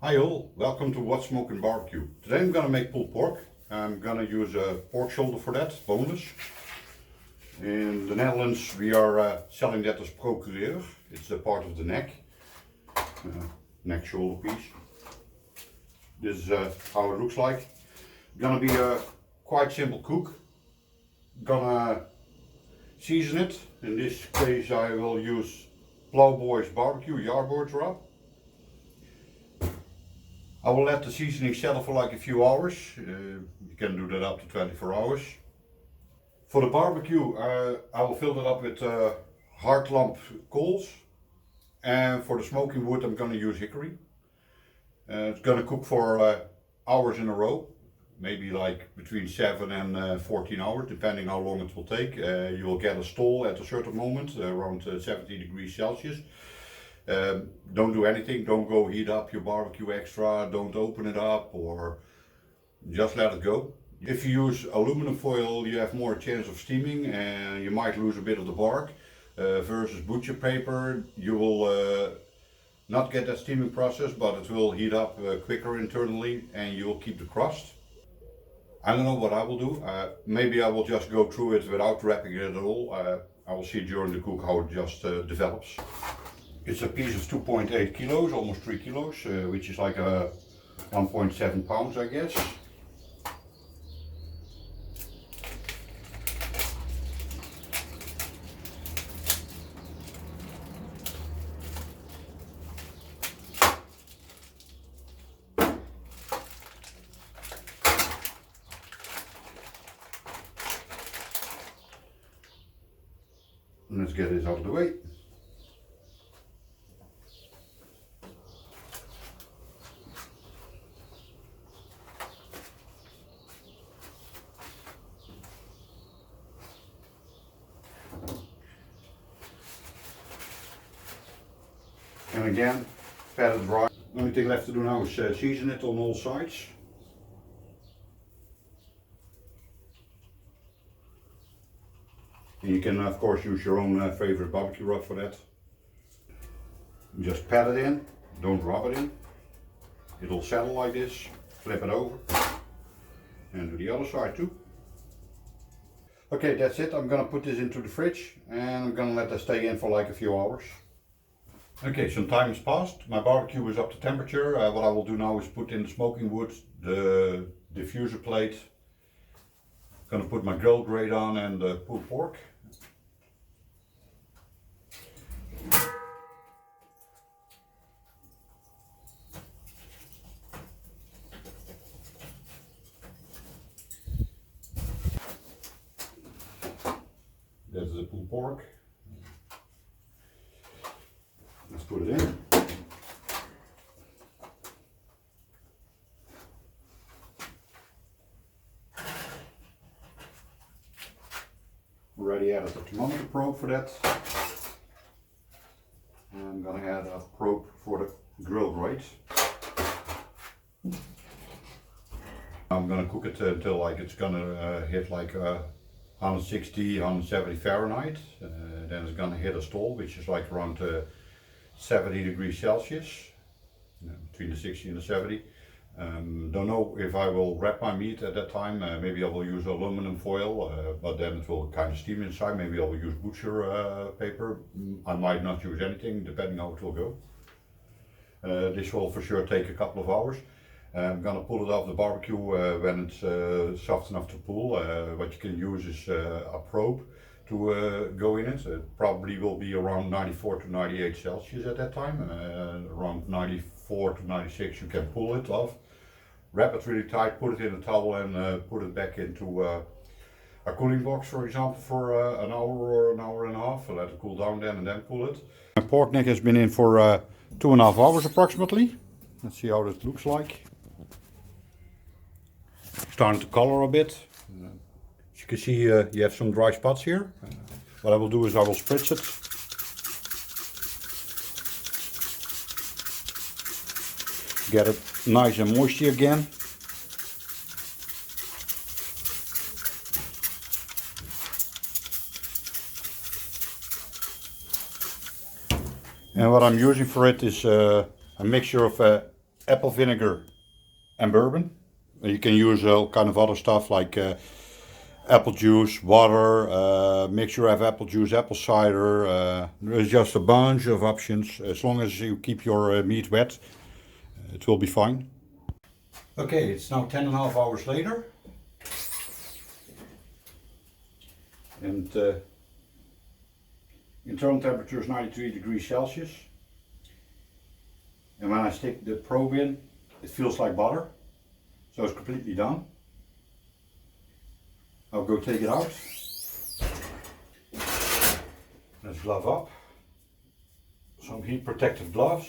Hi all, welcome to WhatsSmokingBBQ. Today I'm gonna make pulled pork. I'm gonna use a pork shoulder for that, boneless. In the Netherlands we are selling that as procureur. It's a part of the neck, neck shoulder piece. This is how it looks like. Gonna be a quite simple cook. Gonna season it. In this case I will use Plowboy's barbecue yardboard rub. I will let the seasoning settle for like a few hours. You can do that up to 24 hours. For the barbecue, I will fill it up with hard lump coals. And for the smoking wood, I'm going to use hickory. It's going to cook for hours in a row. Maybe like between 7 and 14 hours, depending how long it will take. You will get a stall at a certain moment, around 70 degrees Celsius. Don't do anything, don't go heat up your barbecue extra, don't open it up, or just let it go. If you use aluminum foil you have more chance of steaming and you might lose a bit of the bark. Versus butcher paper, you will not get that steaming process, but it will heat up quicker internally and you will keep the crust. I don't know what I will do. Maybe I will just go through it without wrapping it at all. I will see during the cook how it just develops. It's a piece of 2.8 kilos, almost 3 kilos, which is like 1.7 pounds, I guess. Let's get this out of the way. And again, pat it dry. The only thing left to do now is season it on all sides. And you can of course use your own favorite barbecue rub for that. Just pat it in, don't rub it in. It'll settle like this, flip it over and do the other side too. Okay, that's it. I'm gonna put this into the fridge and I'm gonna let that stay in for like a few hours. Okay, some time has passed. My barbecue is up to temperature. What I will do now is put in the smoking wood, the diffuser plate. I'm gonna put my grill grate on and the pulled pork. That's the pulled pork. Let's put it in. Already added the thermometer probe for that. And I'm gonna add a probe for the grill grate. I'm gonna cook it until like it's gonna hit like 160, 170 Fahrenheit. Then it's gonna hit a stall, which is like around 70 degrees Celsius, between the 60 and the 70. Don't know if I will wrap my meat at that time. Maybe I will use aluminum foil, but then it will kind of steam inside. Maybe I will use butcher paper. I might not use anything, depending how it will go. This will for sure take a couple of hours. I'm gonna pull it off the barbecue when it's soft enough to pull. What you can use is a probe to go in it. It probably will be around 94 to 98 Celsius at that time. Around 94 to 96 you can pull it off. Wrap it really tight, put it in a towel and put it back into a cooling box, for example, for an hour or an hour and a half. Let it cool down then and then pull it. My pork neck has been in for 2.5 hours approximately. Let's see how this looks like. Starting to color a bit. As you can see, you have some dry spots here. What I will do is I will spritz it. Get it nice and moisty again. And what I'm using for it is a mixture of apple vinegar and bourbon. You can use all kind of other stuff like apple juice, water, make sure you have apple juice, apple cider. There's just a bunch of options. As long as you keep your meat wet, it will be fine. Okay, it's now 10.5 hours later. And internal temperature is 93 degrees Celsius. And when I stick the probe in, it feels like butter. So it's completely done. I'll go take it out. Let's glove up. Some heat protective gloves.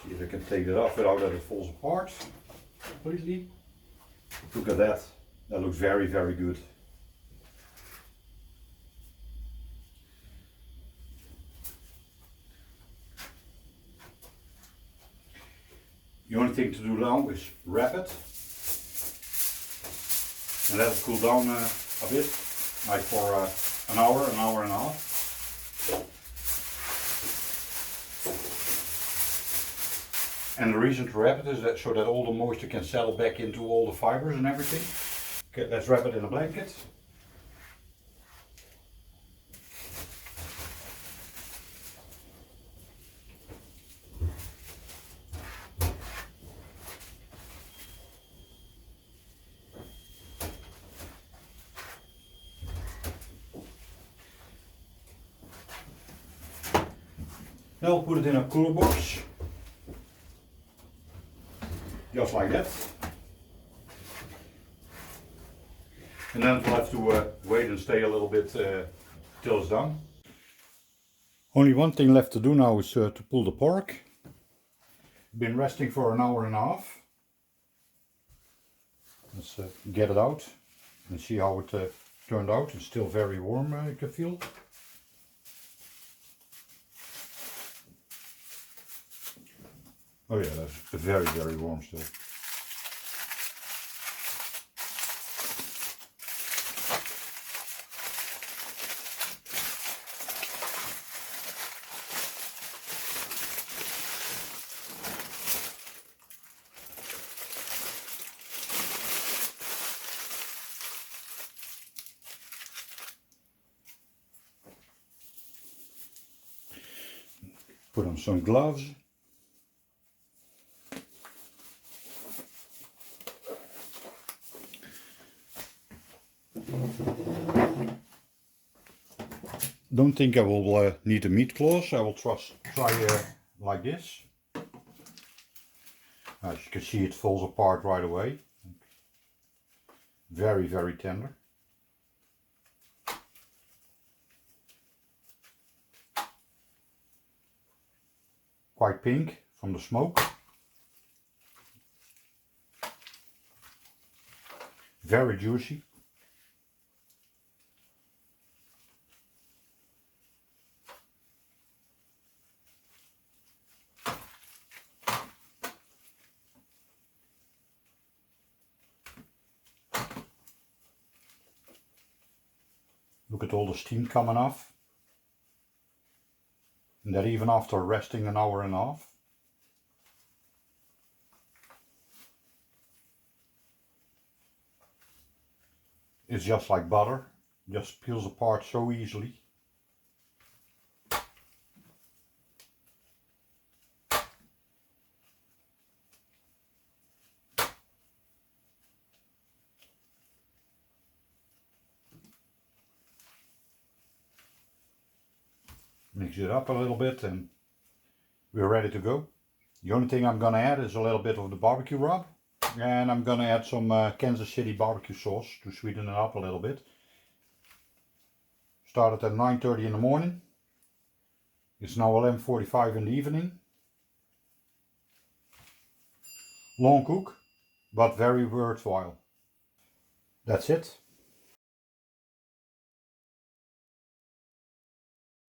See if I can take it off without that it falls apart completely. Look at that. That looks very, very good. The only thing to do now is wrap it and let it cool down a bit, like for an hour and a half. And the reason to wrap it is that so that all the moisture can settle back into all the fibers and everything. Okay, let's wrap it in a blanket. Now I'll put it in a cooler box. Just like that. And then we'll have to wait and stay a little bit till it's done. Only one thing left to do now is to pull the pork. Been resting for an hour and a half. Let's get it out and see how it turned out. It's still very warm, you can feel. Oh yeah, that's very, very warm still. Put on some gloves. Don't think I will need the meat claws. I will try like this. As you can see, it falls apart right away. Very, very tender. Quite pink from the smoke. Very juicy. Look at all the steam coming off. And that even after resting an hour and a half. It's just like butter, just peels apart so easily. Mix it up a little bit and we're ready to go. The only thing I'm gonna add is a little bit of the barbecue rub. And I'm gonna add some Kansas City barbecue sauce to sweeten it up a little bit. Started at 9:30 in the morning. It's now 11:45 in the evening. Long cook, but very worthwhile. That's it.